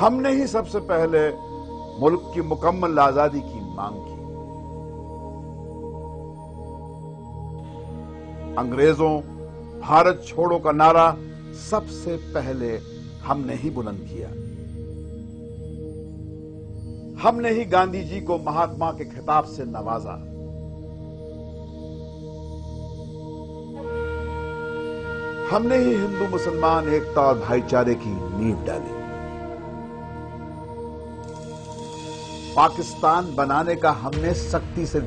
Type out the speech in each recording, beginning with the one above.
ہم نے ہی سب سے پہلے ملک کی مکمل آزادی کی مانگ کی۔ انگریزوں بھارت چھوڑو کا نعرہ سب سے پہلے ہم نے ہی بلند کیا۔ ہم نے ہی گاندھی جی کو مہاتما کے خطاب سے نوازا۔ ہم نے ہی ہندو مسلمان ایکتا اور بھائی چارے کی نیو ڈالی۔ پاکستان بنانے کا ہم نے سختی سے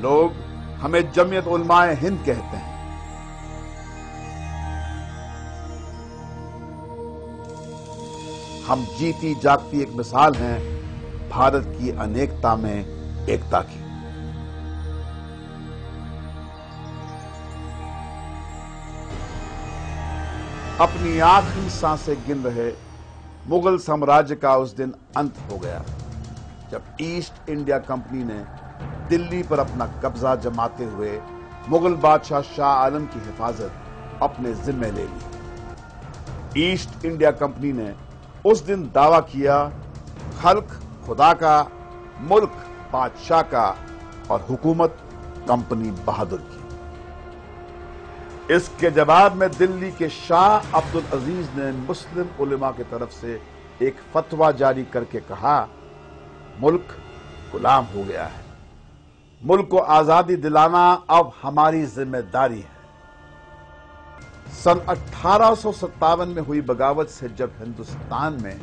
لوگ ہمیں جمعیت علماء ہند کہتے ہیں۔ ہم جیتی جاگتی ایک مثال ہیں بھارت کی انیکتا میں ایکتا کی۔ اپنی آخری سانسیں گن رہے مغل سامراجیہ کا اس دن انت ہو گیا جب ایسٹ انڈیا کمپنی نے دلی پر اپنا قبضہ جماتے ہوئے مغل بادشاہ شاہ عالم کی حفاظت اپنے ذمے لے لی۔ ایسٹ انڈیا کمپنی نے اس دن دعویٰ کیا خلق خدا کا، ملک بادشاہ کا اور حکومت کمپنی بہادر کی۔ اس کے جواب میں دلی کے شاہ عبد العزیز نے مسلم علماء کی طرف سے ایک فتویٰ جاری کر کے کہا ملک غلام ہو گیا ہے، ملک کو آزادی دلانا اب ہماری ذمہ داری ہے۔ سن 1857 میں ہوئی بغاوت سے جب ہندوستان میں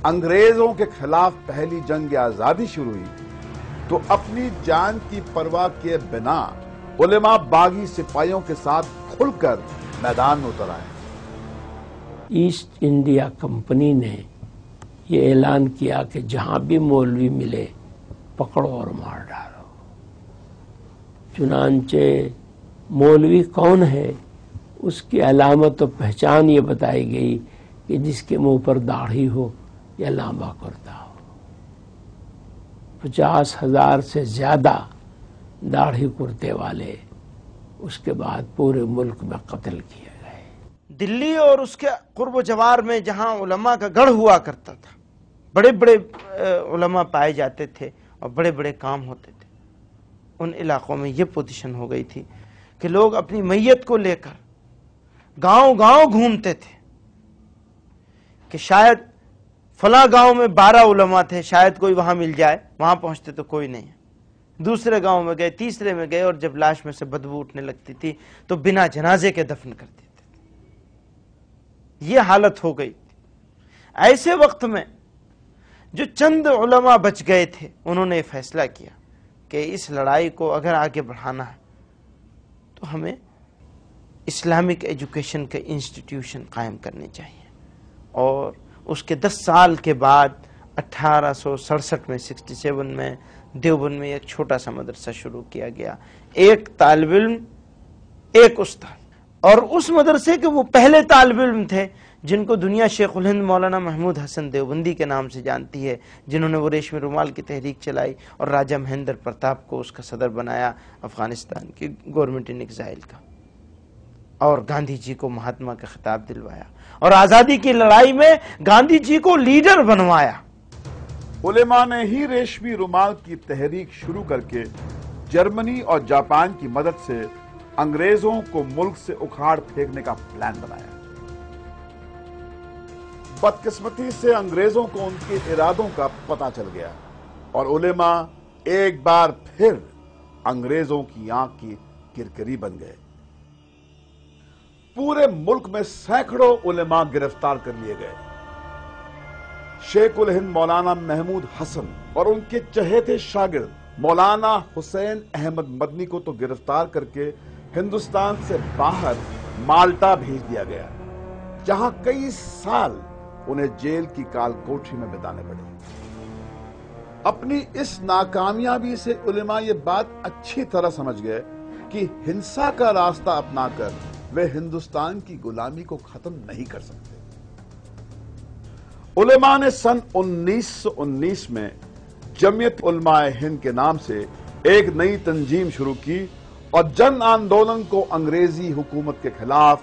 انگریزوں کے خلاف پہلی جنگ آزادی شروع ہوئی تو اپنی جان کی پرواہ کیے بنا علماء باغی سپاہیوں کے ساتھ کھل کر میدان میں اتر آئے۔ ایسٹ انڈیا کمپنی نے یہ اعلان کیا کہ جہاں بھی مولوی ملے پکڑو اور مار ڈالو۔ چنانچہ مولوی کون ہے اس کی علامت و پہچان یہ بتائی گئی کہ جس کے منہ پر داڑھی ہو یا لمبا کرتا ہو۔ 50,000 سے زیادہ داڑھی کرتے والے اس کے بعد پورے ملک میں قتل کیے گئے۔ دلی اور اس کے قرب و جوار میں جہاں علماء کا گڑھ ہوا کرتا تھا، بڑے بڑے علماء پائے جاتے تھے اور بڑے بڑے کام ہوتے تھے، ان علاقوں میں یہ پوزیشن ہو گئی تھی کہ لوگ اپنی میت کو لے کر گاؤں گاؤں گھومتے تھے کہ شاید فلاں گاؤں میں 12 علماء تھے، شاید کوئی وہاں مل جائے۔ وہاں پہنچتے تو کوئی نہیں، دوسرے گاؤں میں گئے، تیسرے میں گئے، اور جب لاش میں سے بدبو اٹھنے لگتی تھی تو بنا جنازے کے دفن کر دیتے تھے۔ یہ حالت ہو گئی تھی۔ ایسے وقت میں جو چند علماء بچ گئے تھے انہوں نے یہ فیصلہ کیا کہ اس لڑائی کو اگر آگے بڑھانا ہے تو ہمیں اسلامک ایجوکیشن کے انسٹیٹیوشن قائم کرنے چاہیے۔ اور اس کے 10 سال کے بعد 1867 میں 67 میں دیوبند میں ایک چھوٹا سا مدرسہ شروع کیا گیا، ایک طالب علم ایک استاد، اور اس مدرسے کے وہ پہلے طالب علم تھے جن کو دنیا شیخ الہند مولانا محمود حسن دیوبندی کے نام سے جانتی ہے، جنہوں نے وہ ریشمی رومال کی تحریک چلائی اور راجہ مہندر پرتاپ کو اس کا صدر بنایا افغانستان کی گورنمنٹ ان ایگزائل کا، اور گاندھی جی کو مہاتما کا خطاب دلوایا اور آزادی کی لڑائی میں گاندھی جی کو لیڈر بنوایا۔ علماء نے ہی ریشمی رومال کی تحریک شروع کر کے جرمنی اور جاپان کی مدد سے انگریزوں کو ملک سے اکھاڑ پھینکنے کا پلان بنایا۔ بدقسمتی سے انگریزوں کو ان کے ارادوں کا پتہ چل گیا اور علماء ایک بار پھر انگریزوں کی آنکھ کی کرکری بن گئے۔ پورے ملک میں سینکڑوں علماء گرفتار کر لیے گئے۔ شیخ الہند مولانا محمود حسن اور ان کے چہیتے شاگرد مولانا حسین احمد مدنی کو تو گرفتار کر کے ہندوستان سے باہر مالٹا بھیج دیا گیا، جہاں کئی سال انہیں جیل کی کال کوٹری میں بتانے پڑے۔ اپنی اس ناکامیابی سے علماء یہ بات اچھی طرح سمجھ گئے کہ ہنسا کا راستہ اپنا کر وہ ہندوستان کی غلامی کو ختم نہیں کر سکتے۔ علماء نے سن 1919 میں جمعیت علماء ہند کے نام سے ایک نئی تنظیم شروع کی اور جن آندولن کو انگریزی حکومت کے خلاف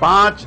5